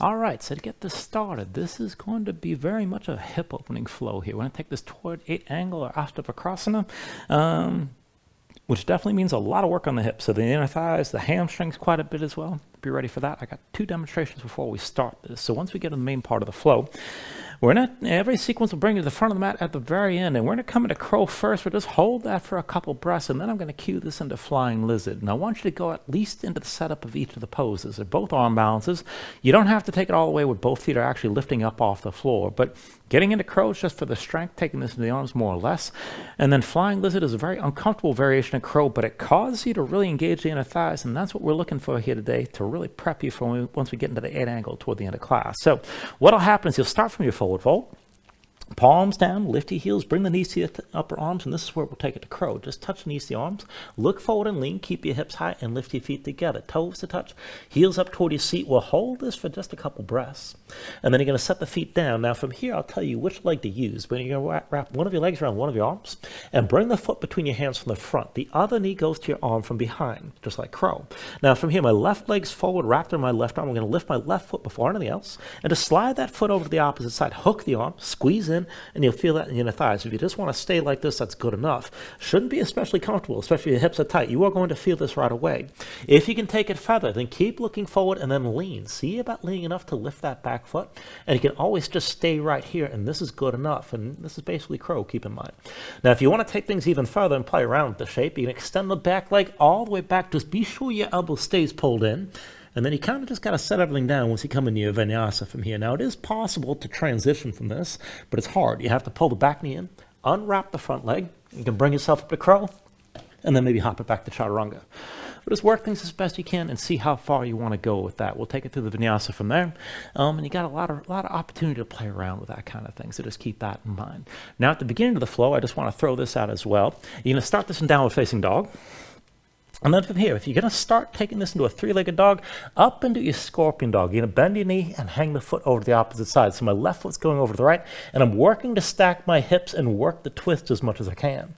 All right, so to get this started, this is going to be very much a hip opening flow here. We're going to take this toward 8 angle or Astavakrasana, which definitely means a lot of work on the hips. So the inner thighs, the hamstrings quite a bit as well. Be ready for that. I got 2 demonstrations before we start this. So once we get to the main part of the flow, every sequence will bring you to the front of the mat at the very end, and we're going to come into crow first. We'll just hold that for a couple breaths, and then I'm going to cue this into flying lizard. And I want you to go at least into the setup of each of the poses. They're both arm balances. You don't have to take it all the way where both feet are actually lifting up off the floor, but getting into crow is just for the strength, taking this into the arms more or less. And then flying lizard is a very uncomfortable variation of crow, but it causes you to really engage the inner thighs, and that's what we're looking for here today to really prep you for once we get into the 8 angle toward the end of class. So what'll happen is you'll start from your forward fold. Palms down, lift your heels, bring the knees to your upper arms, and this is where we'll take it to crow. Just touch the knees to the arms, look forward and lean, keep your hips high, and lift your feet together. Toes to touch, heels up toward your seat. We'll hold this for just a couple breaths, and then you're going to set the feet down. Now from here, I'll tell you which leg to use, but you're going to wrap one of your legs around one of your arms, and bring the foot between your hands from the front. The other knee goes to your arm from behind, just like crow. Now from here, my left leg's forward, wrapped in my left arm. I'm going to lift my left foot before anything else, and to slide that foot over to the opposite side, hook the arm, squeeze in, and you'll feel that in your inner thighs. If you just want to stay like this, that's good enough. Shouldn't be especially comfortable, especially if your hips are tight. You are going to feel this right away. If you can take it further, then keep looking forward and then lean. See about leaning enough to lift that back foot. And you can always just stay right here, and this is good enough. And this is basically crow, keep in mind. Now, if you want to take things even further and play around with the shape, you can extend the back leg all the way back. Just be sure your elbow stays pulled in. And then you kind of just got to set everything down once you come into your vinyasa from here. Now, it is possible to transition from this, but it's hard. You have to pull the back knee in, unwrap the front leg. You can bring yourself up to crow, and then maybe hop it back to chaturanga. But just work things as best you can and see how far you want to go with that. We'll take it through the vinyasa from there. And you got a lot of opportunity to play around with that kind of thing, so just keep that in mind. Now, at the beginning of the flow, I just want to throw this out as well. You're going to start this in downward facing dog. And then from here, if you're going to start taking this into a 3-legged dog, up into your scorpion dog. You're going to bend your knee and hang the foot over to the opposite side. So my left foot's going over to the right, and I'm working to stack my hips and work the twist as much as I can.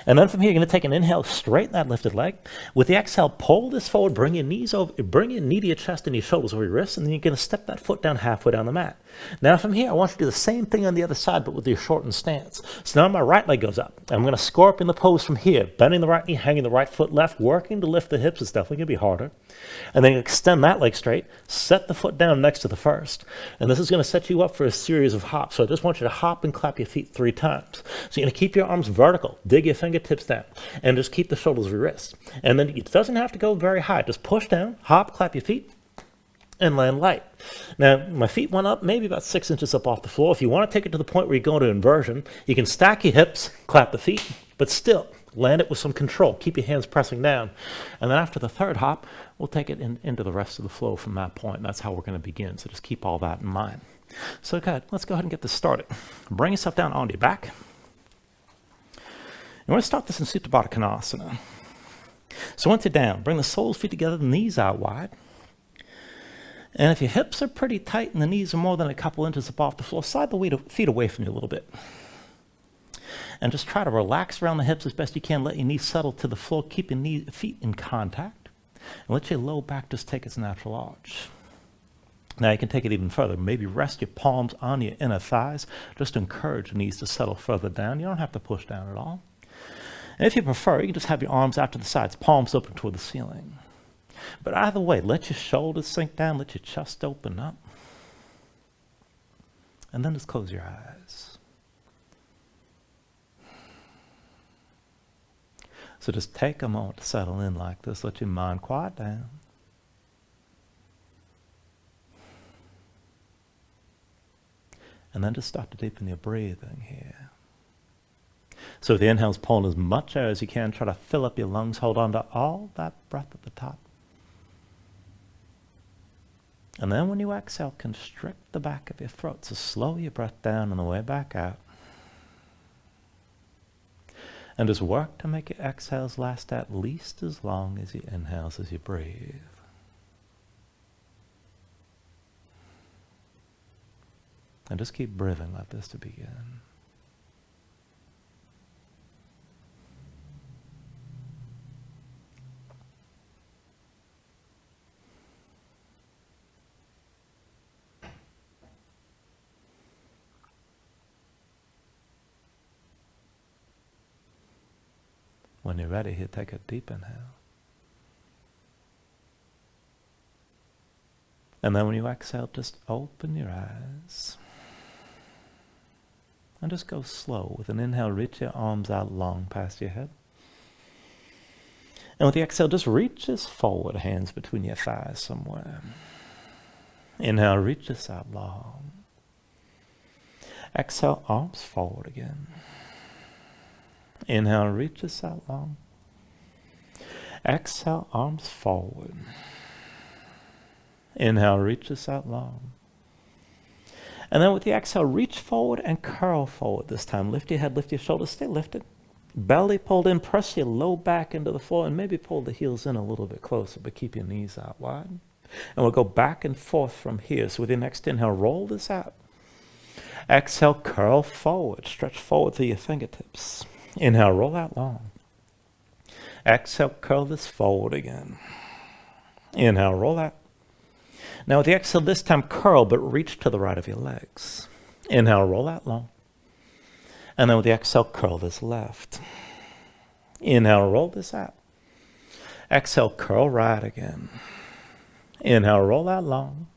And then from here, you're going to take an inhale, straighten that lifted leg. With the exhale, pull this forward, bring your knee to your chest and your shoulders over your wrists, and then you're going to step that foot down halfway down the mat. Now from here, I want you to do the same thing on the other side, but with your shortened stance. So now my right leg goes up. I'm going to scorpion the pose from here, bending the right knee, hanging the right foot left, working to lift the hips. It's definitely going to be harder. And then extend that leg straight, set the foot down next to the first. And this is going to set you up for a series of hops. So I just want you to hop and clap your feet 3 times. So you're going to keep your arms vertical, dig your fingertips down, and just keep the shoulders of your wrists. And then it doesn't have to go very high. Just push down, hop, clap your feet, and land light. Now, my feet went up maybe about 6 inches up off the floor. If you want to take it to the point where you go into inversion, you can stack your hips, clap the feet, but still land it with some control. Keep your hands pressing down. And then after the third hop, we'll take it into the rest of the flow from that point. That's how we're going to begin. So just keep all that in mind. So good. Let's go ahead and get this started. Bring yourself down onto your back. And we're going to start this in Supta Baddha Konasana. So once you're down, bring the soles feet together, the knees out wide. And if your hips are pretty tight and the knees are more than a couple inches up off the floor, slide the feet away from you a little bit. And just try to relax around the hips as best you can. Let your knees settle to the floor. Keep your feet in contact. And let your low back just take its natural arch. Now you can take it even further. Maybe rest your palms on your inner thighs. Just to encourage the knees to settle further down. You don't have to push down at all. And if you prefer, you can just have your arms out to the sides, palms open toward the ceiling. But either way, let your shoulders sink down, let your chest open up. And then just close your eyes. So just take a moment to settle in like this. Let your mind quiet down. And then just start to deepen your breathing here. So with the inhales, pull in as much air as you can. Try to fill up your lungs. Hold on to all that breath at the top. And then when you exhale, constrict the back of your throat. So slow your breath down on the way back out. And just work to make your exhales last at least as long as your inhales as you breathe. And just keep breathing like this to begin. When you're ready, here, take a deep inhale. And then when you exhale, just open your eyes. And just go slow. With an inhale, reach your arms out long past your head. And with the exhale, just reaches forward, hands between your thighs somewhere. Inhale, reaches out long. Exhale, arms forward again. Inhale, reaches out long. Exhale, arms forward. Inhale, reaches out long. And then with the exhale, reach forward and curl forward this time. Lift your head, lift your shoulders, stay lifted. Belly pulled in, press your low back into the floor, and maybe pull the heels in a little bit closer, but keep your knees out wide. And we'll go back and forth from here. So with your next inhale, roll this out. Exhale, curl forward, stretch forward through your fingertips. Inhale, roll out long. Exhale, curl this forward again. Inhale, roll out. Now with the exhale, this time curl, but reach to the right of your legs. Inhale, roll out long. And then with the exhale, curl this left. Inhale, roll this out. Exhale, curl right again. Inhale, roll out long.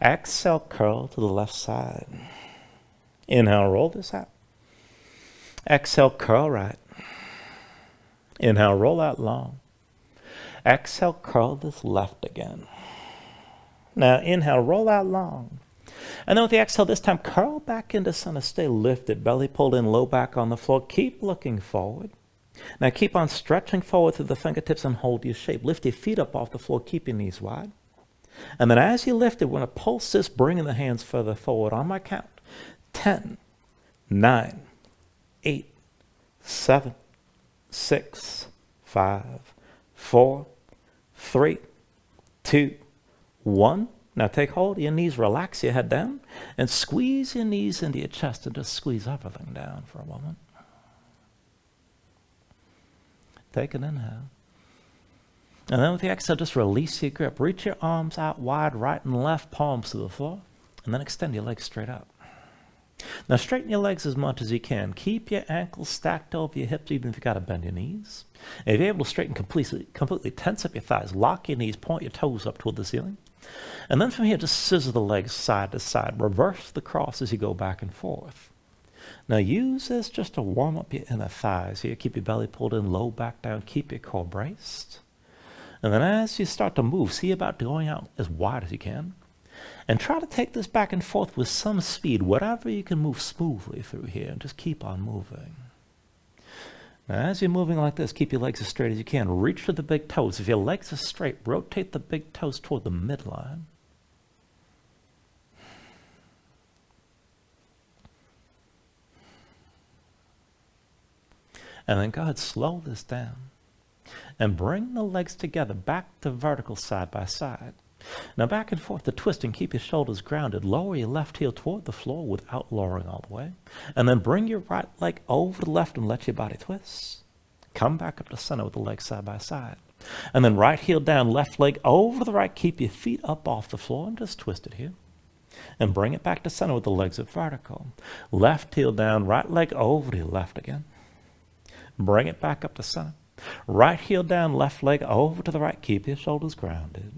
Exhale, curl to the left side. Inhale, roll this out. Exhale, curl right. Inhale, roll out long. Exhale, curl this left again. Now inhale, roll out long. And then with the exhale, this time curl back into center. Stay lifted, belly pulled in, low back on the floor. Keep looking forward. Now keep on stretching forward through the fingertips and hold your shape. Lift your feet up off the floor, keep your knees wide. And then as you lift it, we're going to pulse this, bringing the hands further forward. On my count, 10, 9, 8, 7, 6, 5, 4, 3, 2, 1. Now take hold of your knees, relax your head down, and squeeze your knees into your chest and just squeeze everything down for a moment. Take an inhale. And then with the exhale, just release your grip. Reach your arms out wide, right and left, palms to the floor, and then extend your legs straight up. Now straighten your legs as much as you can. Keep your ankles stacked over your hips, even if you've got to bend your knees. And if you're able to straighten completely, tense up your thighs, lock your knees, point your toes up toward the ceiling. And then from here, just scissor the legs side to side. Reverse the cross as you go back and forth. Now use this just to warm up your inner thighs here. Keep your belly pulled in, low back down. Keep your core braced. And then as you start to move, see about going out as wide as you can. And try to take this back and forth with some speed, whatever you can move smoothly through here. And just keep on moving. Now as you're moving like this, keep your legs as straight as you can. Reach to the big toes. If your legs are straight, rotate the big toes toward the midline. And then go ahead, slow this down. And bring the legs together, back to vertical side by side. Now back and forth, the twist, and keep your shoulders grounded. Lower your left heel toward the floor without lowering all the way. And then bring your right leg over the left and let your body twist. Come back up to center with the legs side by side. And then right heel down, left leg over the right. Keep your feet up off the floor and just twist it here. And bring it back to center with the legs at vertical. Left heel down, right leg over to your left again. Bring it back up to center. Right heel down, left leg over to the right. Keep your shoulders grounded.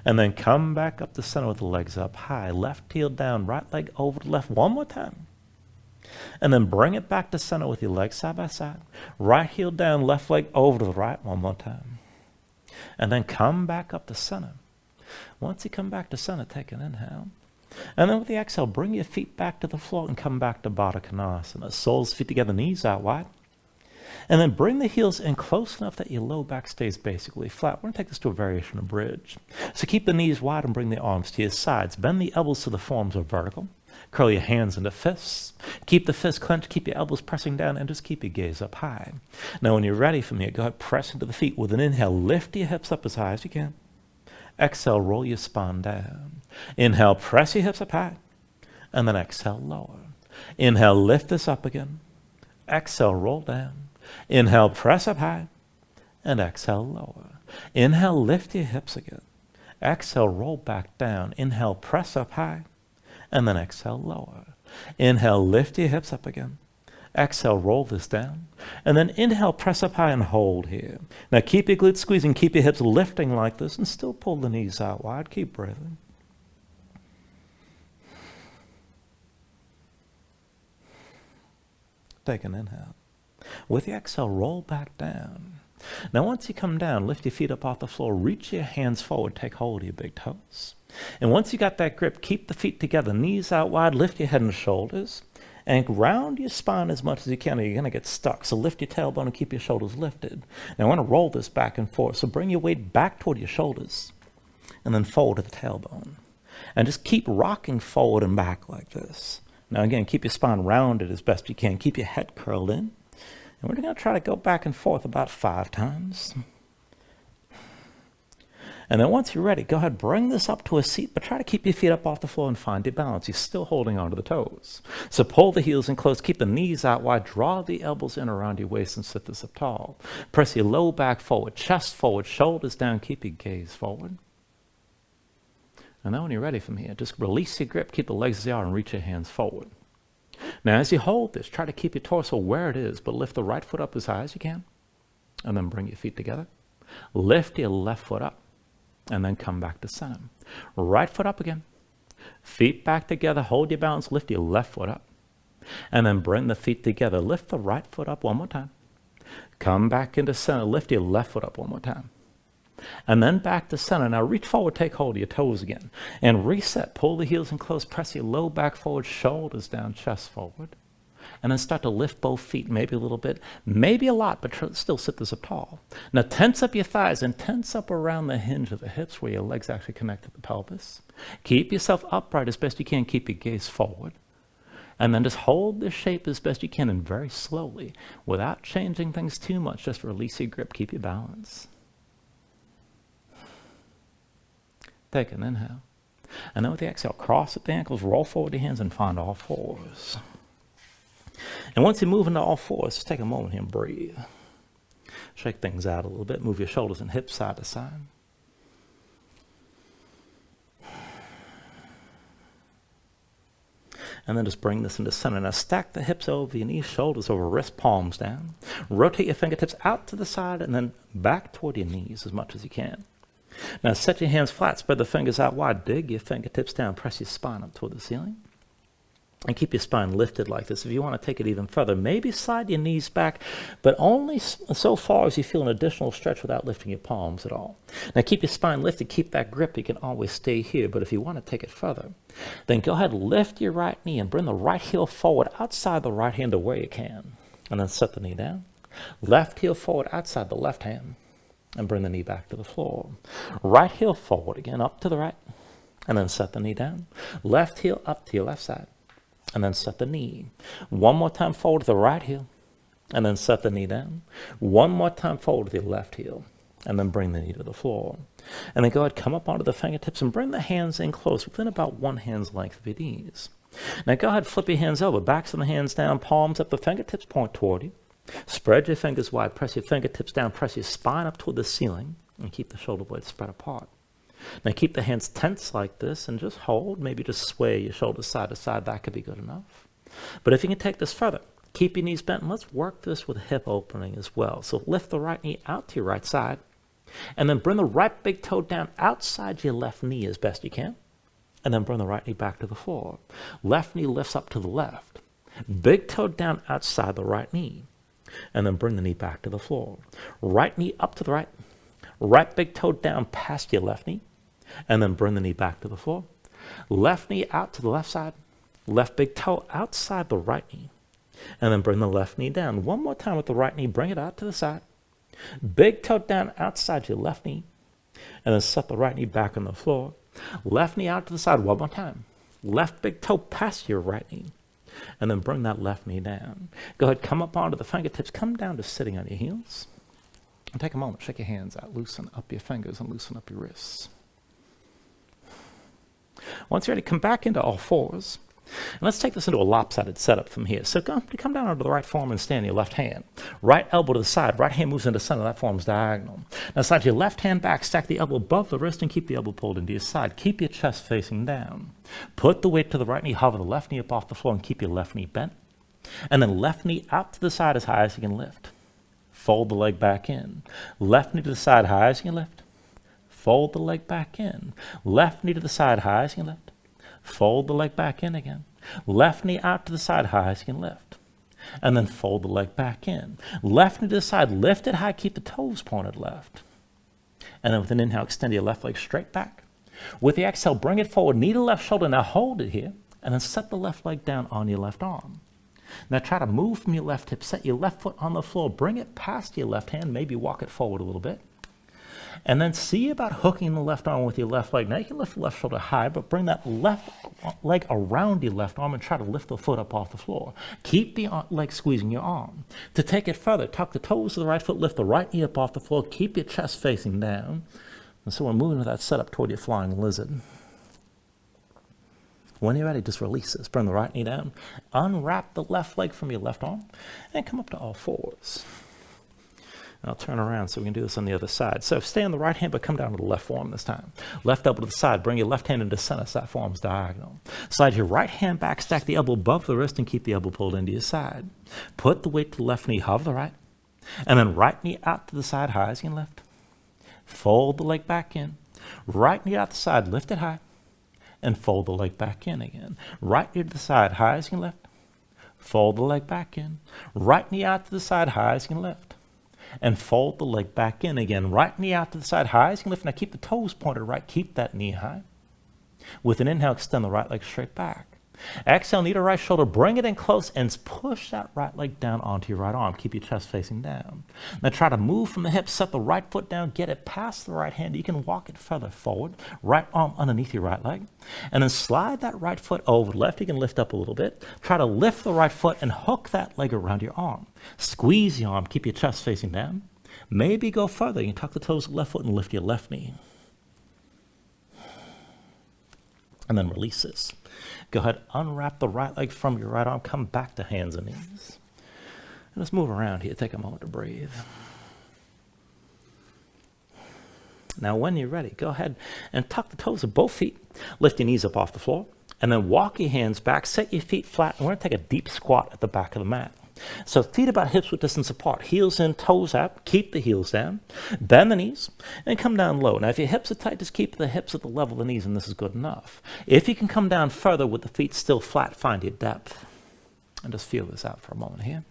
And then come back up to center with the legs up high. Left heel down, right leg over to left. One more time. And then bring it back to center with your legs side by side. Right heel down, left leg over to the right. One more time. And then come back up to center. Once you come back to center, take an inhale. And then with the exhale, bring your feet back to the floor and come back to Baddha Konasana. Soles, feet together, knees out wide. And then bring the heels in close enough that your low back stays basically flat. We're going to take this to a variation of bridge. So keep the knees wide and bring the arms to your sides. Bend the elbows so the forearms are vertical. Curl your hands into fists. Keep the fists clenched. Keep your elbows pressing down and just keep your gaze up high. Now when you're ready from here, go ahead, press into the feet. With an inhale, lift your hips up as high as you can. Exhale, roll your spine down. Inhale, press your hips up high. And then exhale, lower. Inhale, lift this up again. Exhale, roll down. Inhale, press up high, and exhale, lower. Inhale, lift your hips again. Exhale, roll back down. Inhale, press up high, and then exhale, lower. Inhale, lift your hips up again. Exhale, roll this down. And then inhale, press up high and hold here. Now keep your glutes squeezing, keep your hips lifting like this, and still pull the knees out wide. Keep breathing. Take an inhale. With the exhale, roll back down. Now once you come down, lift your feet up off the floor, reach your hands forward, take hold of your big toes. And once you got that grip, keep the feet together, knees out wide, lift your head and shoulders, and round your spine as much as you can, or you're going to get stuck. So lift your tailbone and keep your shoulders lifted. Now I want to roll this back and forth, so bring your weight back toward your shoulders, and then forward to the tailbone. And just keep rocking forward and back like this. Now again, keep your spine rounded as best you can, keep your head curled in. And we're going to try to go back and forth about 5 times. And then once you're ready, go ahead, bring this up to a seat, but try to keep your feet up off the floor and find your balance. You're still holding onto the toes. So pull the heels in close, keep the knees out wide, draw the elbows in around your waist and sit this up tall. Press your low back forward, chest forward, shoulders down, keep your gaze forward. And then when you're ready from here, just release your grip, keep the legs as they are, and reach your hands forward. Now as you hold this, try to keep your torso where it is, but lift the right foot up as high as you can, and then bring your feet together. Lift your left foot up, and then come back to center. Right foot up again. Feet back together, hold your balance, lift your left foot up, and then bring the feet together. Lift the right foot up one more time. Come back into center, lift your left foot up one more time. And then back to center. Now reach forward, take hold of your toes again. And reset, pull the heels in close, press your low back forward, shoulders down, chest forward. And then start to lift both feet, maybe a little bit, maybe a lot, but still sit this up tall. Now tense up your thighs and tense up around the hinge of the hips where your legs actually connect to the pelvis. Keep yourself upright as best you can, keep your gaze forward. And then just hold this shape as best you can, and very slowly, without changing things too much, just release your grip, keep your balance. Take an inhale. And then with the exhale, cross at the ankles, roll forward your hands, and find all fours. And once you move into all fours, just take a moment here and breathe. Shake things out a little bit. Move your shoulders and hips side to side. And then just bring this into center. Now stack the hips over your knees, shoulders over, wrist palms down. Rotate your fingertips out to the side and then back toward your knees as much as you can. Now set your hands flat, spread the fingers out wide, dig your fingertips down, press your spine up toward the ceiling. And keep your spine lifted like this. If you want to take it even further, maybe slide your knees back, but only so far as you feel an additional stretch without lifting your palms at all. Now keep your spine lifted, keep that grip. You can always stay here, but if you want to take it further, then go ahead, lift your right knee and bring the right heel forward outside the right hand to where you can. And then set the knee down. Left heel forward outside the left hand. And bring the knee back to the floor. Right heel forward again, up to the right, and then set the knee down. Left heel up to your left side, and then set the knee. One more time forward to the right heel, and then set the knee down. One more time forward to the left heel, and then bring the knee to the floor. And then go ahead, come up onto the fingertips and bring the hands in close, within about one hand's length of your knees. Now go ahead, flip your hands over, backs of the hands down, palms up, the fingertips point toward you. Spread your fingers wide, press your fingertips down, press your spine up toward the ceiling, and keep the shoulder blades spread apart. Now keep the hands tense like this and just hold, maybe just sway your shoulders side to side, that could be good enough. But if you can take this further, keep your knees bent, and let's work this with hip opening as well. So lift the right knee out to your right side, and then bring the right big toe down outside your left knee as best you can, and then bring the right knee back to the floor. Left knee lifts up to the left. Big toe down outside the right knee. And then bring the knee back to the floor. Right knee up to the right. Right big toe down past your left knee. And then bring the knee back to the floor. Left knee out to the left side. Left big toe outside the right knee. And then bring the left knee down. One more time with the right knee. Bring it out to the side. Big toe down outside your left knee. And then set the right knee back on the floor. Left knee out to the side one more time. Left big toe past your right knee. And then bring that left knee down. Go ahead, come up onto the fingertips, come down to sitting on your heels. And take a moment, shake your hands out, loosen up your fingers and loosen up your wrists. Once you're ready, come back into all fours. And let's take this into a lopsided setup from here. So come down onto the right forearm and stand your left hand. Right elbow to the side, right hand moves into center, that forearm's diagonal. Now slide your left hand back, stack the elbow above the wrist and keep the elbow pulled into your side. Keep your chest facing down. Put the weight to the right knee, hover the left knee up off the floor and keep your left knee bent. And then left knee out to the side as high as you can lift. Fold the leg back in. Left knee to the side high as you can lift. Fold the leg back in. Left knee to the side high as you can lift. Fold the leg back in again. Left knee out to the side high as you can lift. And then fold the leg back in. Left knee to the side, lift it high, keep the toes pointed left. And then with an inhale, extend your left leg straight back. With the exhale, bring it forward, knee to left shoulder, now hold it here, and then set the left leg down on your left arm. Now try to move from your left hip, set your left foot on the floor, bring it past your left hand, maybe walk it forward a little bit. And then see about hooking the left arm with your left leg. Now you can lift the left shoulder high, but bring that left leg around your left arm and try to lift the foot up off the floor. Keep the leg squeezing your arm. To take it further, tuck the toes of the right foot, lift the right knee up off the floor, keep your chest facing down. And so we're moving with that setup toward your flying lizard. When you're ready, just release this. Bring the right knee down. Unwrap the left leg from your left arm and come up to all fours. And I'll turn around so we can do this on the other side. So stay on the right hand, but come down to the left forearm this time. Left elbow to the side. Bring your left hand into center so that forearm's diagonal. Slide your right hand back, stack the elbow above the wrist, and keep the elbow pulled into your side. Put the weight to the left knee, hover the right. And then right knee out to the side, high as you can lift. Fold the leg back in. Right knee out the side, lift it high. And fold the leg back in again. Right knee to the side, high as you can lift. Fold the leg back in. Right knee out to the side, high as you can lift. And fold the leg back in again. Right knee out to the side, high as you can lift. Now keep the toes pointed right. Keep that knee high. With an inhale, extend the right leg straight back. Exhale, knee to right shoulder. Bring it in close and push that right leg down onto your right arm. Keep your chest facing down. Now try to move from the hips. Set the right foot down. Get it past the right hand. You can walk it further forward. Right arm underneath your right leg. And then slide that right foot over the left. You can lift up a little bit. Try to lift the right foot and hook that leg around your arm. Squeeze the arm. Keep your chest facing down. Maybe go further. You can tuck the toes of the left foot and lift your left knee. And then release this. Go ahead, unwrap the right leg from your right arm. Come back to hands and knees. And let's move around here. Take a moment to breathe. Now, when you're ready, go ahead and tuck the toes of both feet. Lift your knees up off the floor. And then walk your hands back. Set your feet flat. And we're going to take a deep squat at the back of the mat. So feet about hips width distance apart. Heels in, toes out. Keep the heels down. Bend the knees and come down low. Now, if your hips are tight, just keep the hips at the level of the knees, and this is good enough. If you can come down further with the feet still flat, find your depth. And just feel this out for a moment here.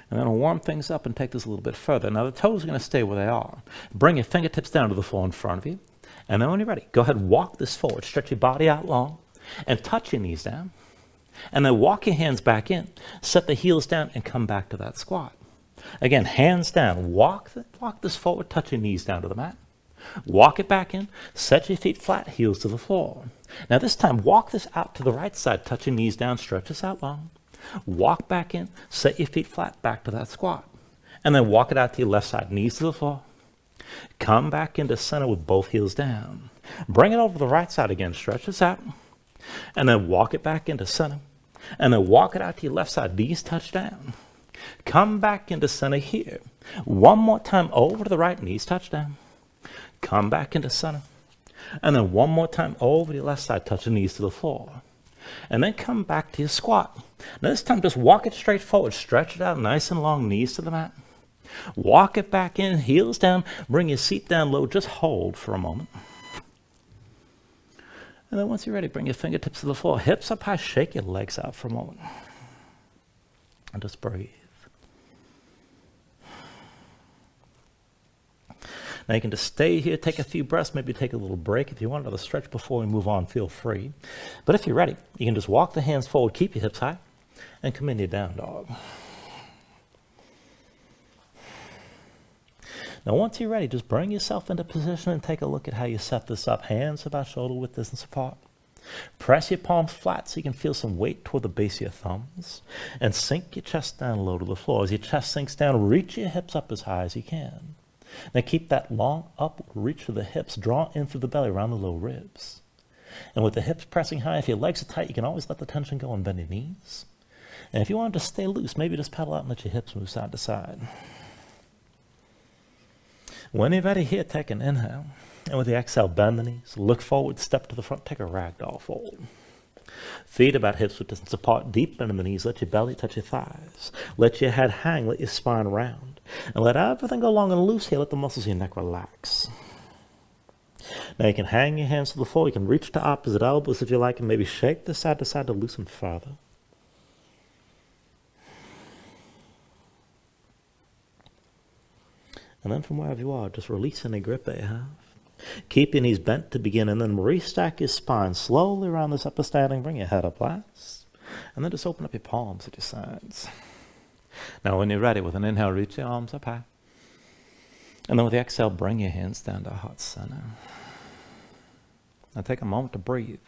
And then I'll warm things up and take this a little bit further. Now, the toes are going to stay where they are. Bring your fingertips down to the floor in front of you. And then when you're ready, go ahead and walk this forward. Stretch your body out long and touch your knees down. And then walk your hands back in. Set the heels down and come back to that squat. Again, hands down. Walk this forward. Touch your knees down to the mat. Walk it back in. Set your feet flat. Heels to the floor. Now this time, walk this out to the right side. Touch your knees down. Stretch this out long. Walk back in. Set your feet flat. Back to that squat. And then walk it out to your left side. Knees to the floor. Come back into center with both heels down. Bring it over to the right side again. Stretch this out. And then walk it back into center. And then walk it out to your left side. Knees touch down. Come back into center here. One more time over to the right. Knees touch down. Come back into center. And then one more time over to your left side. Touch the knees to the floor. And then come back to your squat. Now this time just walk it straight forward. Stretch it out nice and long. Knees to the mat. Walk it back in. Heels down. Bring your seat down low. Just hold for a moment. And then once you're ready, bring your fingertips to the floor. Hips up high. Shake your legs out for a moment. And just breathe. Now you can just stay here, take a few breaths, maybe take a little break. If you want another stretch before we move on, feel free. But if you're ready, you can just walk the hands forward, keep your hips high, and come into your down dog. Now once you're ready, just bring yourself into position and take a look at how you set this up. Hands about shoulder width distance apart. Press your palms flat so you can feel some weight toward the base of your thumbs. And sink your chest down low to the floor. As your chest sinks down, reach your hips up as high as you can. Now keep that long upward reach for the hips. Draw in through the belly around the low ribs. And with the hips pressing high, if your legs are tight, you can always let the tension go and bend your knees. And if you want to stay loose, maybe just pedal out and let your hips move side to side. When you're ready here, take an inhale. And with the exhale, bend the knees. Look forward, step to the front, take a ragdoll fold. Feet about hips width distance apart, deep into the knees. Let your belly touch your thighs. Let your head hang, let your spine round. And let everything go long and loose here. Let the muscles of your neck relax. Now you can hang your hands to the floor. You can reach to opposite elbows if you like, and maybe shake this side to side to loosen further. And then from wherever you are, just release any grip that you have. Keep your knees bent to begin, and then restack your spine slowly around this upper standing. Bring your head up last. And then just open up your palms at your sides. Now when you're ready, with an inhale, reach your arms up high. And then with the exhale, bring your hands down to heart center. Now take a moment to breathe.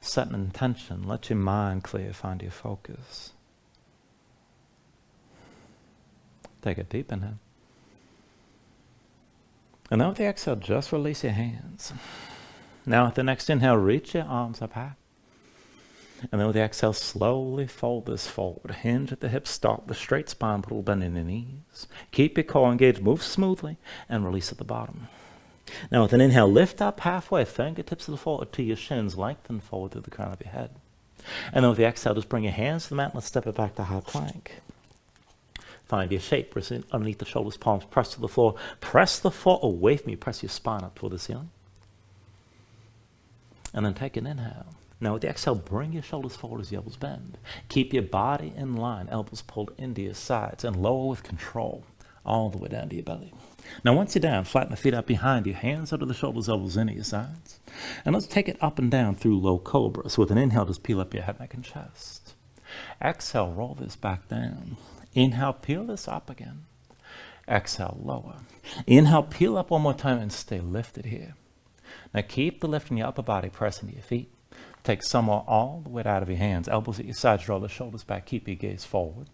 Set an intention. Let your mind clear. Find your focus. Take a deep inhale. And then with the exhale, just release your hands. Now with the next inhale, reach your arms up high. And then with the exhale, slowly fold this forward. Hinge at the hips, start with a straight spine, put a little bend in your knees. Keep your core engaged, move smoothly, and release at the bottom. Now with an inhale, lift up halfway, fingertips to the floor to your shins, lengthen forward through the crown of your head. And then with the exhale, just bring your hands to the mat, and let's step it back to high plank. Find your shape, press in underneath the shoulders, palms press to the floor. Press the floor away from you, press your spine up toward the ceiling. And then take an inhale. Now with the exhale, bring your shoulders forward as the elbows bend. Keep your body in line, elbows pulled into your sides, and lower with control, all the way down to your belly. Now once you're down, flatten the feet out behind you, hands under the shoulders, elbows into your sides. And let's take it up and down through low cobra. So with an inhale, just peel up your head, neck, and chest. Exhale, roll this back down. Inhale, peel this up again. Exhale, lower. Inhale, peel up one more time and stay lifted here. Now keep the lift in your upper body, press into your feet. Take some or all the weight out of your hands. Elbows at your sides, draw the shoulders back, keep your gaze forward.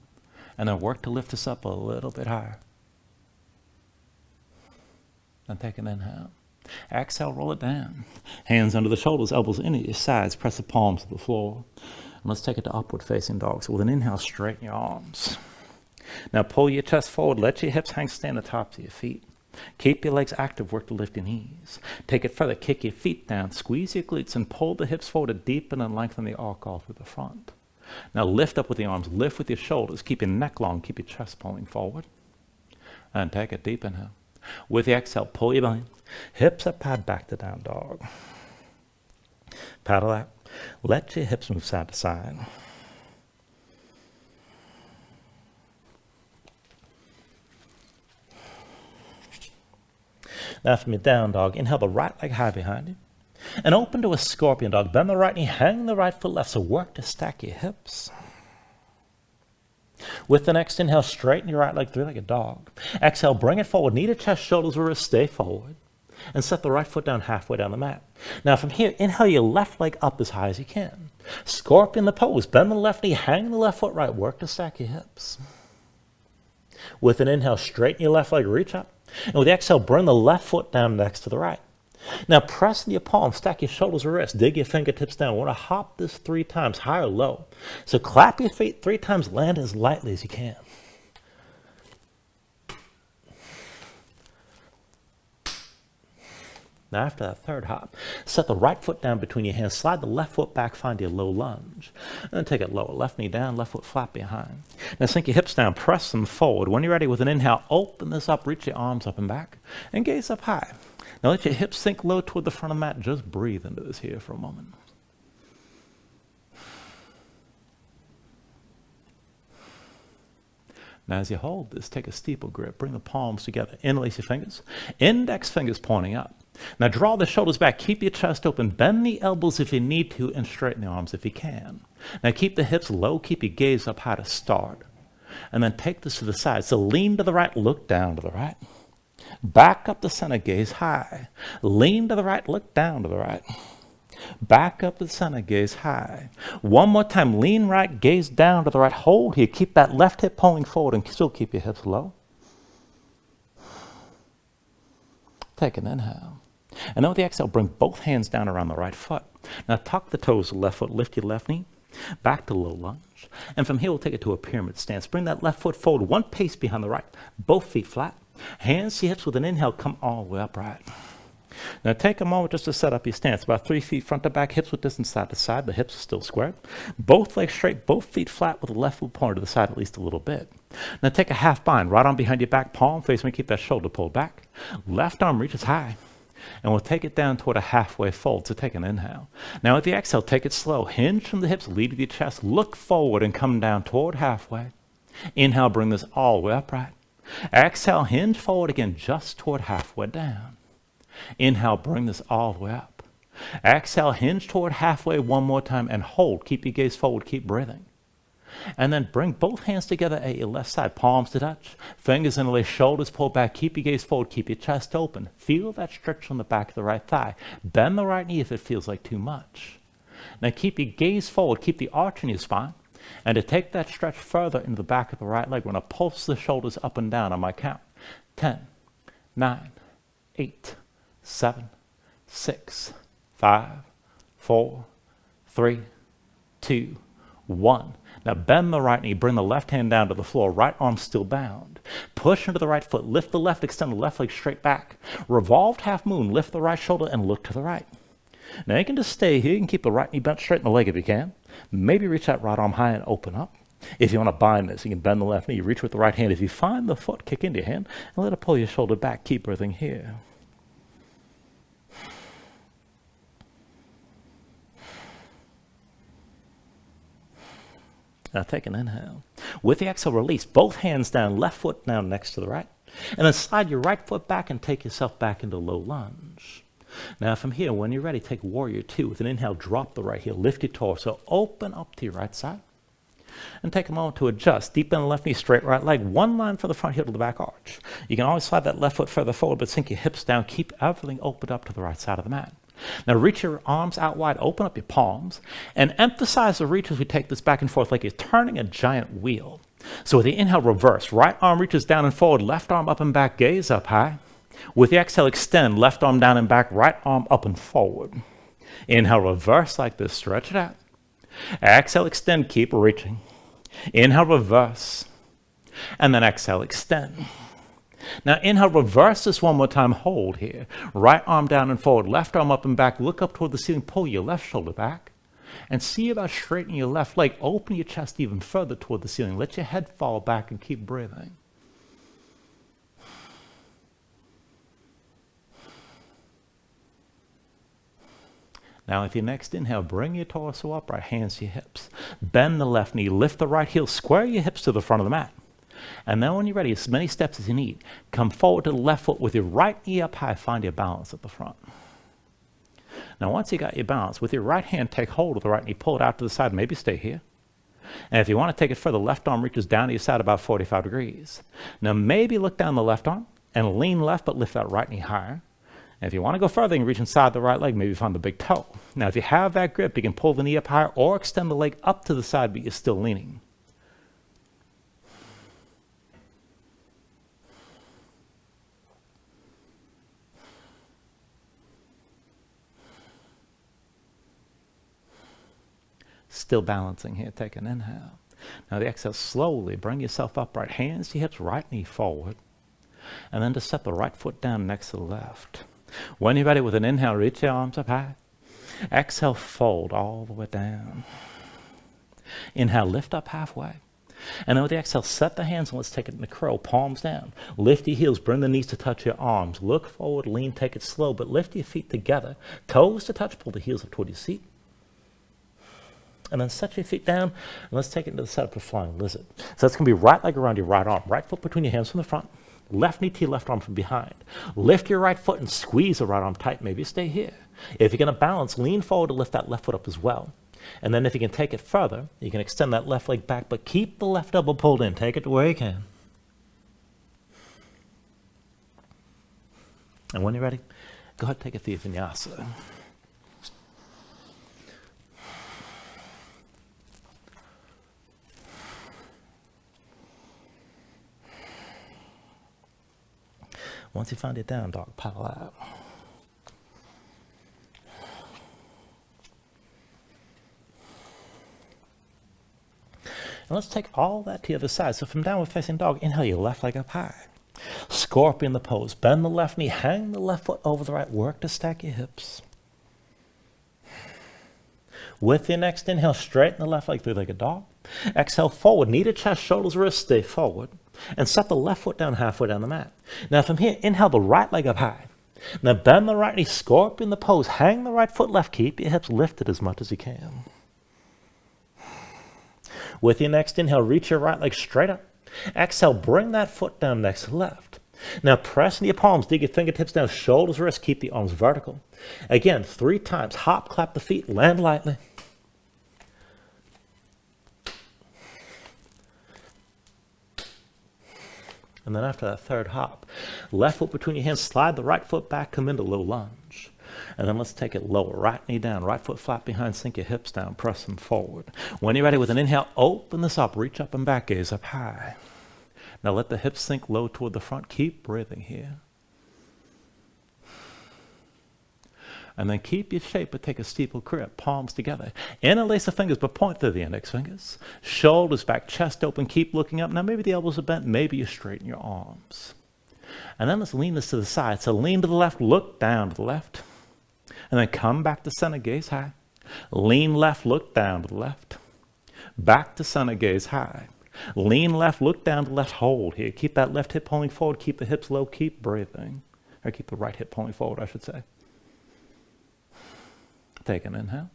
And then work to lift this up a little bit higher. And take an inhale. Exhale, roll it down. Hands under the shoulders, elbows into your sides, press the palms to the floor. And let's take it to upward facing dog. So with an inhale, straighten your arms. Now pull your chest forward, let your hips hang, stand on the tops of your feet. Keep your legs active, work to lift your knees. Take it further, kick your feet down, squeeze your glutes, and pull the hips forward to deepen and lengthen the arc all through the front. Now lift up with the arms, lift with your shoulders, keep your neck long, keep your chest pulling forward. And take a deep inhale. With the exhale, pull your belly, hips up, pad back to down dog. Paddle out, let your hips move side to side. Now from your down dog, inhale the right leg high behind you. And open to a scorpion dog. Bend the right knee, hang the right foot left, so work to stack your hips. With the next inhale, straighten your right leg, three-legged dog. Exhale, bring it forward, knee to chest, shoulders or wrists, stay forward. And set the right foot down halfway down the mat. Now from here, inhale your left leg up as high as you can. Scorpion the pose, bend the left knee, hang the left foot right, work to stack your hips. With an inhale, straighten your left leg, reach up. And with the exhale, bring the left foot down next to the right. Now press into your palms, stack your shoulders or wrists, dig your fingertips down. We want to hop this 3 times, high or low. So clap your feet 3 times, land as lightly as you can. Now after that third hop, set the right foot down between your hands, slide the left foot back, find your low lunge. And then take it lower, left knee down, left foot flat behind. Now sink your hips down, press them forward. When you're ready, with an inhale, open this up, reach your arms up and back, and gaze up high. Now let your hips sink low toward the front of the mat. Just breathe into this here for a moment. Now as you hold this, take a steeple grip. Bring the palms together. Interlace your fingers. Index fingers pointing up. Now draw the shoulders back. Keep your chest open. Bend the elbows if you need to, and straighten the arms if you can. Now keep the hips low. Keep your gaze up high to start. And then take this to the side. So lean to the right, look down to the right. Back up the center, gaze high. Lean to the right, look down to the right. Back up to the center, gaze high. One more time, lean right, gaze down to the right. Hold here, keep that left hip pulling forward and still keep your hips low. Take an inhale. And then with the exhale, bring both hands down around the right foot. Now tuck the toes of the left foot, lift your left knee, back to low lunge. And from here, we'll take it to a pyramid stance. Bring that left foot forward, 1 pace behind the right. Both feet flat. Hands to hips with an inhale, come all the way upright. Now take a moment just to set up your stance. About 3 feet front to back, hips width distance side to side. The hips are still square. Both legs straight, both feet flat with the left foot pointed to the side at least a little bit. Now take a half bind, right arm behind your back, palm facing, keep that shoulder pulled back. Left arm reaches high. And we'll take it down toward a halfway fold, so take an inhale. Now with the exhale, take it slow. Hinge from the hips, lead to your chest, look forward and come down toward halfway. Inhale, bring this all the way upright. Exhale, hinge forward again, just toward halfway down. Inhale, bring this all the way up. Exhale, hinge toward halfway one more time and hold. Keep your gaze forward, keep breathing. And then bring both hands together at your left side, palms to touch, fingers interlace, shoulders pull back, keep your gaze forward, keep your chest open. Feel that stretch on the back of the right thigh. Bend the right knee if it feels like too much. Now keep your gaze forward, keep the arch in your spine. And to take that stretch further into the back of the right leg, we're going to pulse the shoulders up and down on my count. 10, 9, 8, 7, 6, 5, 4, 3, 2, 1. Now bend the right knee, bring the left hand down to the floor, right arm still bound. Push into the right foot, lift the left, extend the left leg straight back. Revolved half moon, lift the right shoulder and look to the right. Now you can just stay here, you can keep the right knee bent straight in the leg if you can. Maybe reach that right arm high and open up. If you want to bind this, you can bend the left knee, reach with the right hand. If you find the foot, kick into your hand and let it pull your shoulder back. Keep breathing here. Now take an inhale. With the exhale, release both hands down, left foot down next to the right. And then slide your right foot back and take yourself back into low lunge. Now from here, when you're ready, take warrior two. With an inhale, drop the right heel, lift your torso, open up to your right side. And take a moment to adjust. Deep bend the left knee, straight right leg. One line for the front heel to the back arch. You can always slide that left foot further forward, but sink your hips down. Keep everything opened up to the right side of the mat. Now reach your arms out wide, open up your palms, and emphasize the reach as we take this back and forth like you're turning a giant wheel. So with the inhale, reverse. Right arm reaches down and forward, left arm up and back, gaze up high. With the exhale, extend, left arm down and back, right arm up and forward. Inhale, reverse like this, stretch it out. Exhale, extend, keep reaching. Inhale, reverse. And then exhale, extend. Now inhale, reverse this one more time, hold here. Right arm down and forward, left arm up and back, look up toward the ceiling, pull your left shoulder back. And see about straightening your left leg, open your chest even further toward the ceiling. Let your head fall back and keep breathing. Now with your next inhale, bring your torso upright, hands to your hips. Bend the left knee, lift the right heel, square your hips to the front of the mat. And then when you're ready, as many steps as you need, come forward to the left foot with your right knee up high, find your balance at the front. Now once you got your balance, with your right hand, take hold of the right knee, pull it out to the side, maybe stay here. And if you want to take it further, left arm reaches down to your side about 45 degrees. Now maybe look down the left arm and lean left, but lift that right knee higher. And if you want to go further, you can reach inside the right leg, maybe find the big toe. Now if you have that grip, you can pull the knee up higher or extend the leg up to the side, but you're still leaning. Still balancing here, take an inhale. Now the exhale, slowly bring yourself upright, hands to hips, right knee forward. And then just set the right foot down next to the left. When you're ready, with an inhale, reach your arms up high. Exhale, fold all the way down. Inhale, lift up halfway. And then with the exhale, set the hands and let's take it in a curl, palms down. Lift your heels, bring the knees to touch your arms. Look forward, lean, take it slow, but lift your feet together. Toes to touch, pull the heels up toward your seat. And then set your feet down, and let's take it into the setup of flying lizard. So that's going to be right leg around your right arm, right foot between your hands from the front, left knee to your left arm from behind. Lift your right foot and squeeze the right arm tight. Maybe stay here. If you're going to balance, lean forward to lift that left foot up as well. And then if you can take it further, you can extend that left leg back, but keep the left elbow pulled in. Take it to where you can. And when you're ready, go ahead and take it through Vinyasa. Once you find it down, dog, paddle out. And let's take all that to the other side. So from downward facing dog, inhale your left leg up high. scorpion the pose. Bend the left knee, hang the left foot over the right. Work to stack your hips. With your next inhale, straighten the left leg, three-legged dog. Exhale, forward, knee to chest, shoulders, wrists, stay forward. And set the left foot down halfway down the mat. Now from here, inhale the right leg up high. Now bend the right knee, scorpion the pose. Hang the right foot left, keep your hips lifted as much as you can. With your next inhale, reach your right leg straight up. Exhale, bring that foot down next to left. Now press into your palms, dig your fingertips down, shoulders, wrists, keep the arms vertical. Again, 3 times. Hop, clap the feet, land lightly. And then after that third hop, left foot between your hands, slide the right foot back, come into low lunge. And then let's take it lower. Right knee down, right foot flat behind, sink your hips down, press them forward. When you're ready with an inhale, open this up, reach up and back, gaze up high. Now let the hips sink low toward the front. Keep breathing here. And then keep your shape, but take a steeple grip, palms together. Interlace the fingers, but point through the index fingers. Shoulders back, chest open, keep looking up. Now maybe the elbows are bent, maybe you straighten your arms. And then let's lean this to the side. So lean to the left, look down to the left. And then come back to center, gaze high. Lean left, look down to the left. Back to center, gaze high. Lean left, look down to the left, hold here. Keep that left hip pulling forward, keep the hips low, keep breathing. Or keep the right hip pulling forward, I should say. Take an inhale.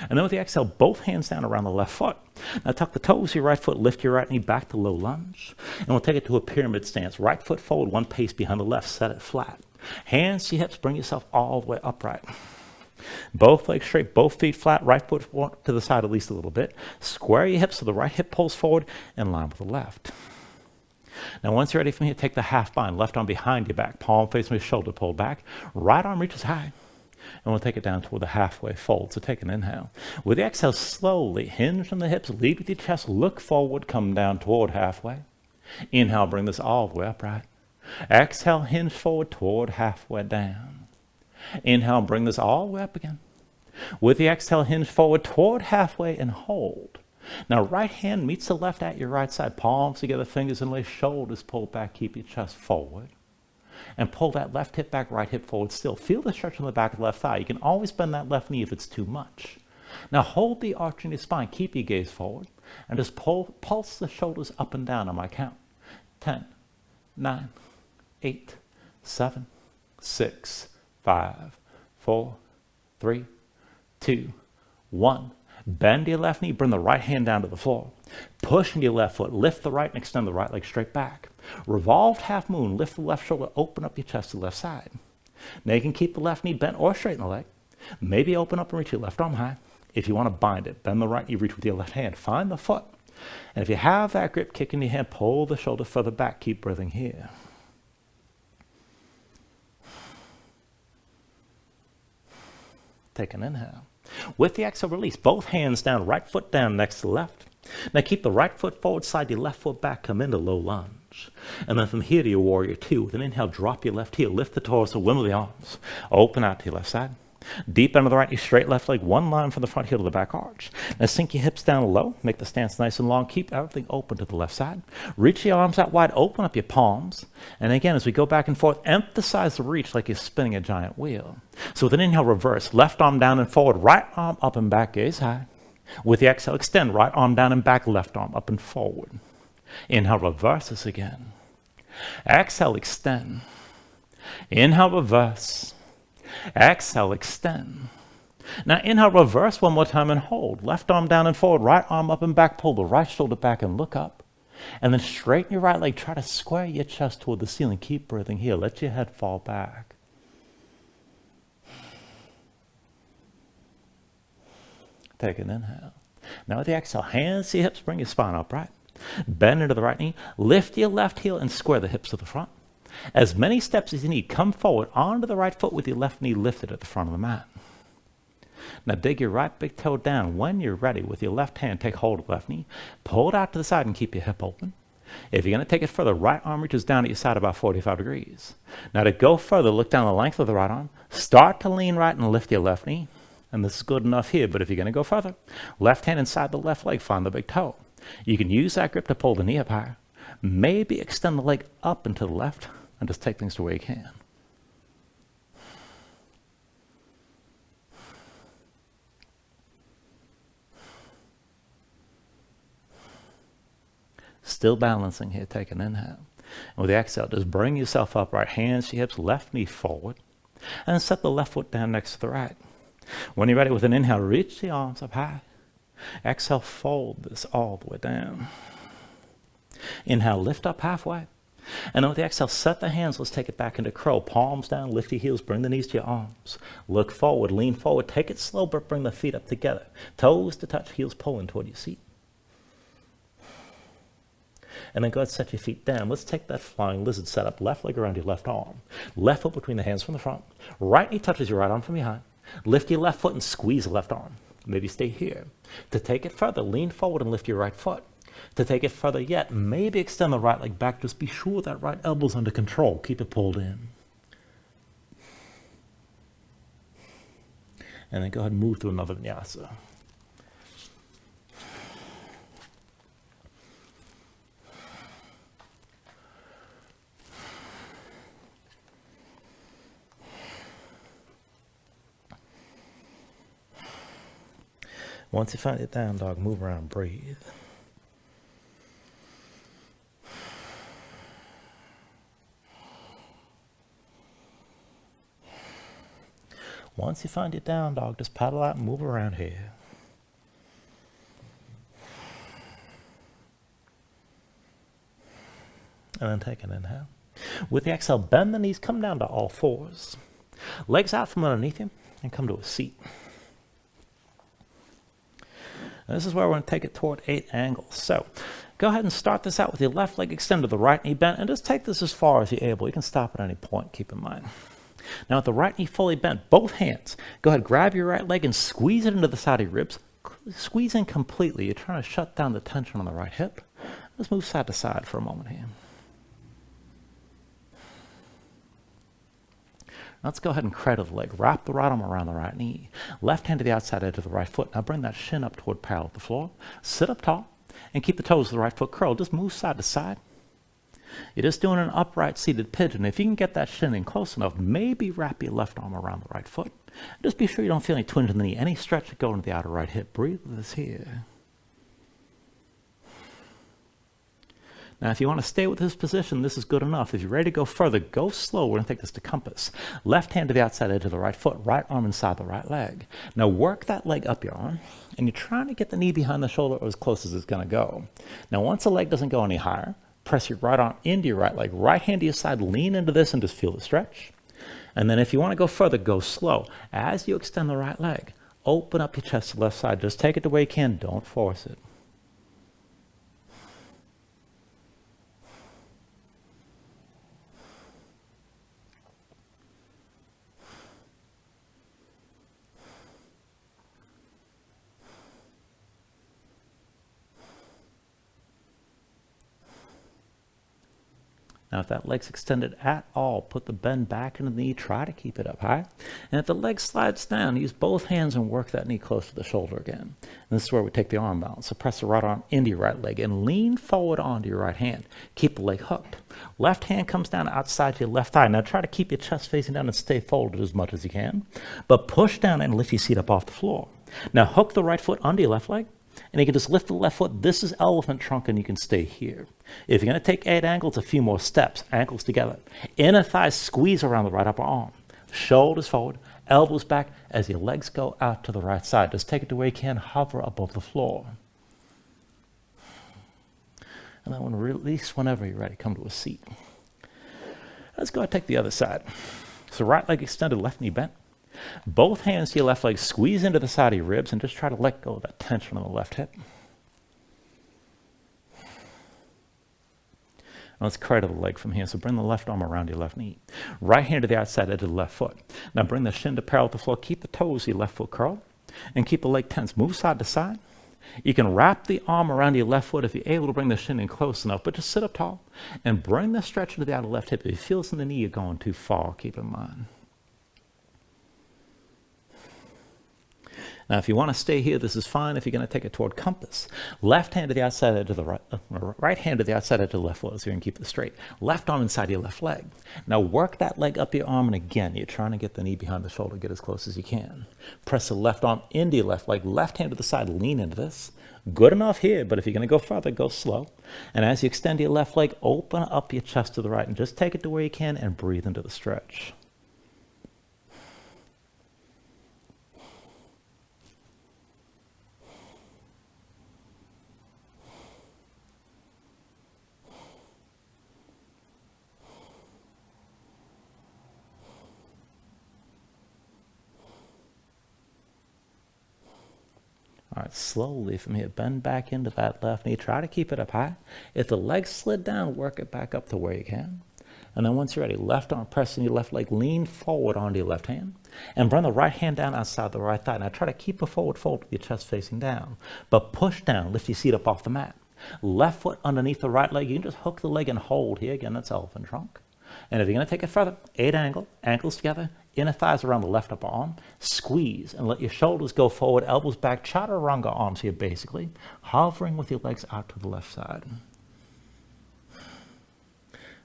And then with the exhale, both hands down around the left foot. Now tuck the toes of your right foot, lift your right knee back to low lunge. And we'll take it to a pyramid stance. Right foot forward, 1 pace behind the left, set it flat. Hands to your hips, bring yourself all the way upright. Both legs straight, both feet flat, right foot to the side at least a little bit. Square your hips so the right hip pulls forward in line with the left. Now once you're ready from here, take the half bind, left arm behind your back, palm facing your shoulder, pull back. Right arm reaches high. And we'll take it down toward the halfway fold. So take an inhale. With the exhale, slowly hinge from the hips, lead with your chest, look forward, come down toward halfway. Inhale, bring this all the way upright. Exhale, hinge forward toward halfway down. Inhale, bring this all the way up again. With the exhale, hinge forward toward halfway and hold. Now right hand meets the left at your right side, palms together, fingers inlace, shoulders pulled back, keep your chest forward. And pull that left hip back, right hip forward still. Feel the stretch on the back of the left thigh. You can always bend that left knee if it's too much. Now hold the arch in your spine. Keep your gaze forward. And just pulse the shoulders up and down on my count. 10, 9, 8, 7, 6, 5, 4, 3, 2, 1. Bend your left knee. Bring the right hand down to the floor. Push into your left foot. Lift the right and extend the right leg straight back. Revolved half moon. Lift the left shoulder. Open up your chest to the left side. Now you can keep the left knee bent or straighten the leg. Maybe open up and reach your left arm high. If you want to bind it, bend the right knee, reach with your left hand. Find the foot. And if you have that grip, kick in your hand, pull the shoulder further back. Keep breathing here. Take an inhale. With the exhale, release. Both hands down, right foot down next to the left. Now keep the right foot forward, slide your left foot back, come into low lunge. And then from here to your warrior two. With an inhale, drop your left heel, lift the torso, wimble the arms. Open out to your left side. Deep end of the right knee, straight left leg, one line from the front heel to the back arch. Now sink your hips down low, make the stance nice and long, keep everything open to the left side. Reach your arms out wide, open up your palms. And again, as we go back and forth, emphasize the reach like you're spinning a giant wheel. So with an inhale, reverse, left arm down and forward, right arm up and back, gaze high. With the exhale, extend, right arm down and back, left arm up and forward. Inhale, reverse this again. Exhale, extend. Inhale, reverse. Exhale, extend. Now inhale, reverse one more time and hold. Left arm down and forward, right arm up and back, pull the right shoulder back and look up. And then straighten your right leg, try to square your chest toward the ceiling. Keep breathing here, let your head fall back. Take an inhale. Now with the exhale, hands to your hips, bring your spine upright. Bend into the right knee, lift your left heel and square the hips to the front. As many steps as you need, come forward onto the right foot with your left knee lifted at the front of the mat. Now dig your right big toe down. When you're ready, with your left hand, take hold of the left knee, pull it out to the side and keep your hip open. If you're going to take it further, right arm reaches down at your side about 45 degrees. Now to go further, look down the length of the right arm, start to lean right and lift your left knee. And this is good enough here, but if you're going to go further, left hand inside the left leg, find the big toe. You can use that grip to pull the knee up higher. Maybe extend the leg up and to the left. and just take things to where you can. Still balancing here, take an inhale. And with the exhale, just bring yourself upright, hands to hips, left knee forward, and set the left foot down next to the right. When you're ready with an inhale, reach the arms up high. Exhale, fold this all the way down. Inhale, lift up halfway. And then with the exhale, set the hands, let's take it back into crow. Palms down, lift your heels, bring the knees to your arms. Look forward, lean forward, take it slow, but bring the feet up together. Toes to touch, heels pulling toward your seat. And then go ahead and set your feet down. Let's take that flying lizard setup. Left leg around your left arm. Left foot between the hands from the front. Right knee touches your right arm from behind. Lift your left foot and squeeze the left arm. Maybe stay here. To take it further, lean forward and lift your right foot. To take it further yet, maybe extend the right leg back. Just be sure that right elbow's under control. Keep it pulled in. And then go ahead and move through another vinyasa. Once you find your down dog, move around, breathe. Once you find your down dog, just paddle out and move around here. And then take an inhale. With the exhale, bend the knees, come down to all fours. Legs out from underneath you and come to a seat. This is where we're going to take it toward 8 angles. So go ahead and start this out with your left leg extended, the right knee bent, and just take this as far as you're able. You can stop at any point, keep in mind. Now with the right knee fully bent, both hands, go ahead, grab your right leg and squeeze it into the side of your ribs. Squeeze in completely. You're trying to shut down the tension on the right hip. Let's move side to side for a moment here. Let's go ahead and cradle the leg. Wrap the right arm around the right knee. Left hand to the outside edge of the right foot. Now bring that shin up toward parallel with the floor. Sit up tall and keep the toes of the right foot curled. Just move side to side. You're just doing an upright seated pigeon. If you can get that shin in close enough, maybe wrap your left arm around the right foot. Just be sure you don't feel any twinge in the knee. Any stretch to go into the outer right hip. Breathe with this here. Now, if you want to stay with this position, this is good enough. If you're ready to go further, go slow. We're going to take this to compass. Left hand to the outside edge of the right foot, right arm inside the right leg. Now, work that leg up your arm, and you're trying to get the knee behind the shoulder or as close as it's going to go. Now, once the leg doesn't go any higher, press your right arm into your right leg. Right hand to your side, lean into this and just feel the stretch. And then if you want to go further, go slow. As you extend the right leg, open up your chest to the left side. Just take it the way you can. Don't force it. Now, if that leg's extended at all, put the bend back into the knee. Try to keep it up high. And if the leg slides down, use both hands and work that knee close to the shoulder again. And this is where we take the arm balance. So press the right arm into your right leg and lean forward onto your right hand. Keep the leg hooked. Left hand comes down outside your left thigh. Now, try to keep your chest facing down and stay folded as much as you can. But push down and lift your seat up off the floor. Now, hook the right foot under your left leg. And you can just lift the left foot. This is elephant trunk, and you can stay here. If you're going to take 8 angles, a few more steps. Ankles together. Inner thighs squeeze around the right upper arm. Shoulders forward, elbows back as your legs go out to the right side. Just take it the way you can. Hover above the floor. And then release whenever you're ready. Come to a seat. Let's go ahead and take the other side. So right leg extended, left knee bent. Both hands to your left leg, squeeze into the side of your ribs and just try to let go of that tension on the left hip. Let's cradle the leg from here. So bring the left arm around your left knee. Right hand to the outside edge of the left foot. Now bring the shin to parallel with the floor. Keep the toes of your left foot curled and keep the leg tense. Move side to side. You can wrap the arm around your left foot if you're able to bring the shin in close enough, but just sit up tall and bring the stretch into the outer left hip. If you feel this in the knee, you're going too far. Keep in mind. Now, if you want to stay here, this is fine. If you're going to take it toward compass, left hand to the outside edge of the right hand to the outside edge of the left foot, so you can keep it straight. Left arm inside your left leg. Now, work that leg up your arm, and again, you're trying to get the knee behind the shoulder, get as close as you can. Press the left arm into your left leg, left hand to the side, lean into this. Good enough here, but if you're going to go further, go slow. And as you extend your left leg, open up your chest to the right, and just take it to where you can and breathe into the stretch. All right, slowly from here, bend back into that left knee. Try to keep it up high. If the leg slid down, work it back up to where you can. And then once you're ready, left arm pressing your left leg, lean forward onto your left hand. And bring the right hand down outside the right thigh. Now try to keep a forward fold with your chest facing down. But push down, lift your seat up off the mat. Left foot underneath the right leg. You can just hook the leg and hold here. Again, that's elephant trunk. And if you're going to take it further, 8 angle, ankles together, inner thighs around the left upper arm, squeeze and let your shoulders go forward, elbows back, chaturanga arms here basically, hovering with your legs out to the left side.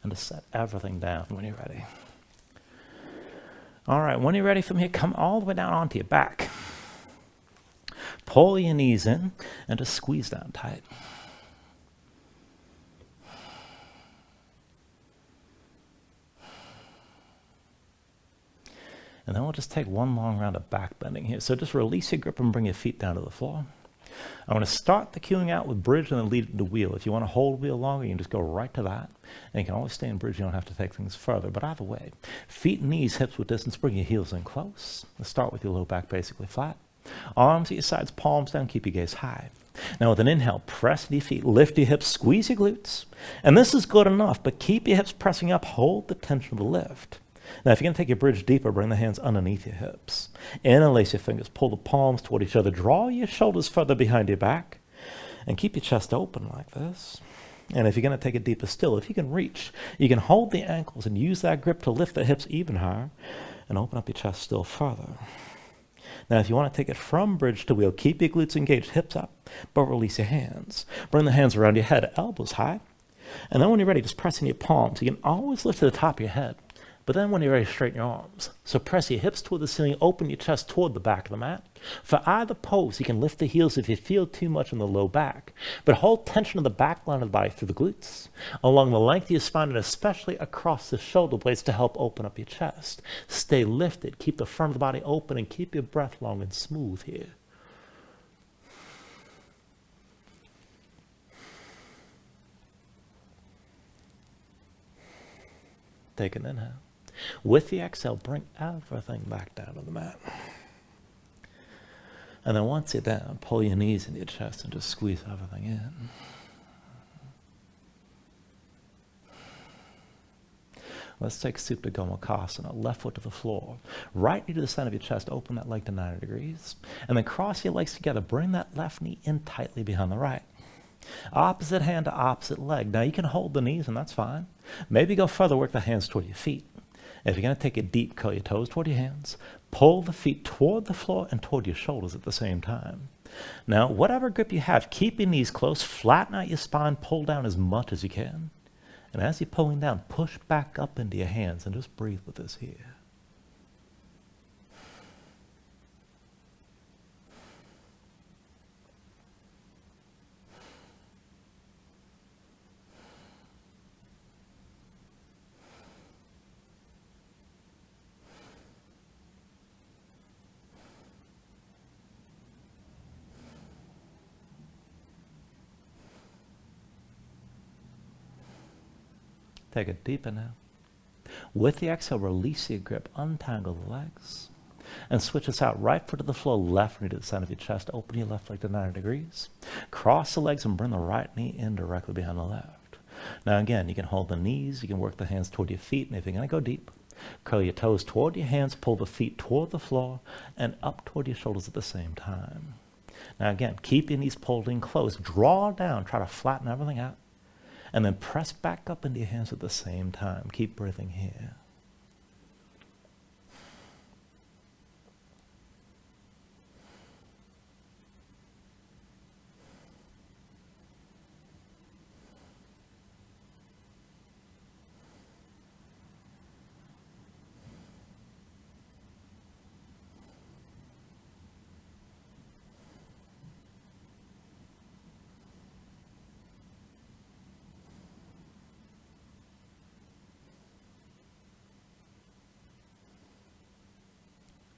And to set everything down when you're ready. All right, when you're ready from here, come all the way down onto your back. Pull your knees in and just squeeze down tight. And then we'll just take one long round of back bending here. So just release your grip and bring your feet down to the floor. I want to start the cueing out with bridge and then lead it to wheel. If you want to hold wheel longer, you can just go right to that. And you can always stay in bridge. You don't have to take things further. But either way, feet and knees, hips with distance. Bring your heels in close. Let's start with your low back basically flat. Arms at your sides, palms down. Keep your gaze high. Now with an inhale, press your feet, lift your hips, squeeze your glutes. And this is good enough, but keep your hips pressing up. Hold the tension of the lift. Now, if you're going to take your bridge deeper, bring the hands underneath your hips. Interlace your fingers, pull the palms toward each other, draw your shoulders further behind your back, and keep your chest open like this. And if you're going to take it deeper still, if you can reach, you can hold the ankles and use that grip to lift the hips even higher and open up your chest still further. Now, if you want to take it from bridge to wheel, keep your glutes engaged, hips up, but release your hands. Bring the hands around your head, elbows high. And then when you're ready, just press in your palms. You can always lift to the top of your head. But then when you're ready, straighten your arms. So press your hips toward the ceiling, open your chest toward the back of the mat. For either pose, you can lift the heels if you feel too much in the low back. But hold tension of the back line of the body through the glutes, along the length of your spine, and especially across the shoulder blades to help open up your chest. Stay lifted, keep the front of the body open, and keep your breath long and smooth here. Take an inhale. With the exhale, bring everything back down to the mat. And then once you're down, pull your knees into your chest and just squeeze everything in. Let's take Supta Gomukhasana, left foot to the floor. Right knee to the center of your chest, open that leg to 90 degrees. And then cross your legs together, bring that left knee in tightly behind the right. Opposite hand to opposite leg. Now you can hold the knees and that's fine. Maybe go further, work the hands toward your feet. If you're going to take it deep, curl your toes toward your hands. Pull the feet toward the floor and toward your shoulders at the same time. Now, whatever grip you have, keep your knees close, flatten out your spine, pull down as much as you can. And as you're pulling down, push back up into your hands and just breathe with this here. Take a deep inhale. With the exhale, release your grip, untangle the legs, and switch us out. Right foot to the floor, left knee to the center of your chest. Open your left leg to 90 degrees. Cross the legs and bring the right knee in directly behind the left. Now again, you can hold the knees, you can work the hands toward your feet, and if you're going to go deep, curl your toes toward your hands, pull the feet toward the floor, and up toward your shoulders at the same time. Now again, keep your knees pulled in close. Draw down, try to flatten everything out. And then press back up into your hands at the same time. Keep breathing here.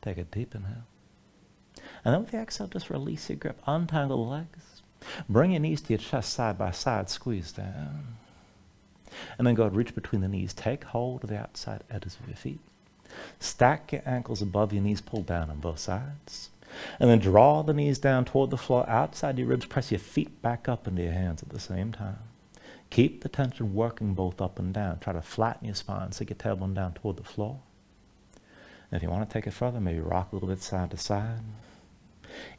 Take a deep inhale. And then with the exhale, just release your grip. Untangle the legs. Bring your knees to your chest side by side. Squeeze down. And then go ahead, reach between the knees. Take hold of the outside edges of your feet. Stack your ankles above your knees. Pull down on both sides. And then draw the knees down toward the floor. Outside your ribs, press your feet back up into your hands at the same time. Keep the tension working both up and down. Try to flatten your spine. Sink your tailbone down toward the floor. And if you want to take it further, maybe rock a little bit side to side.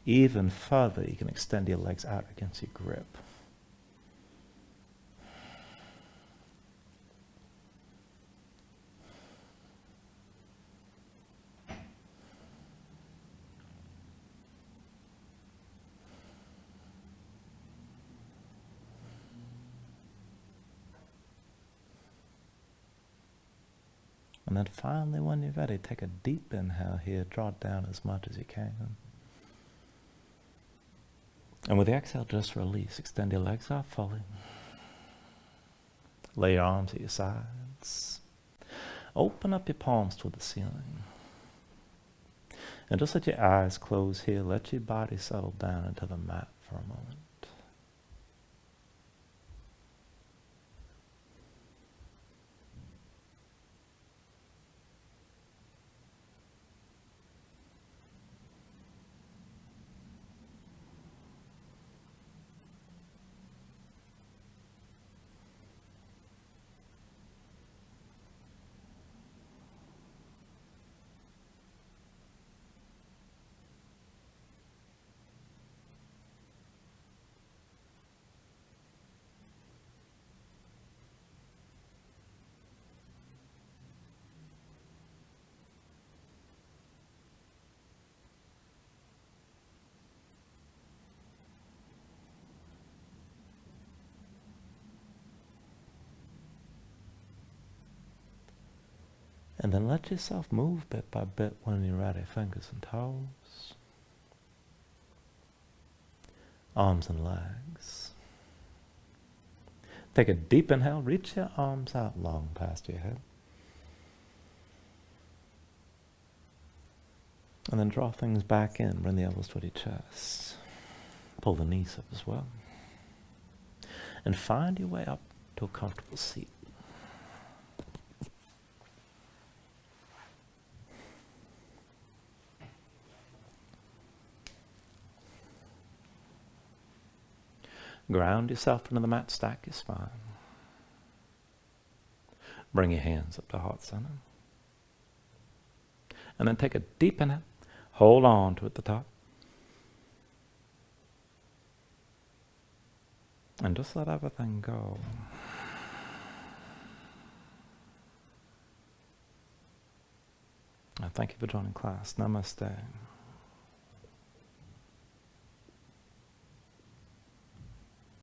Even further, you can extend your legs out against your grip. And then finally, when you're ready, take a deep inhale here. Draw down as much as you can. And with the exhale, just release. Extend your legs out fully. Lay your arms at your sides. Open up your palms toward the ceiling. And just let your eyes close here. Let your body settle down into the mat for a moment. And then let yourself move bit by bit when you're ready. Fingers and toes. Arms and legs. Take a deep inhale. Reach your arms out long past your head. And then draw things back in. Bring the elbows toward your chest. Pull the knees up as well. And find your way up to a comfortable seat. Ground yourself into the mat, stack your spine. Bring your hands up to heart center. And then take a deep inhale. Hold on to it at the top. And just let everything go. Thank you for joining class. Namaste.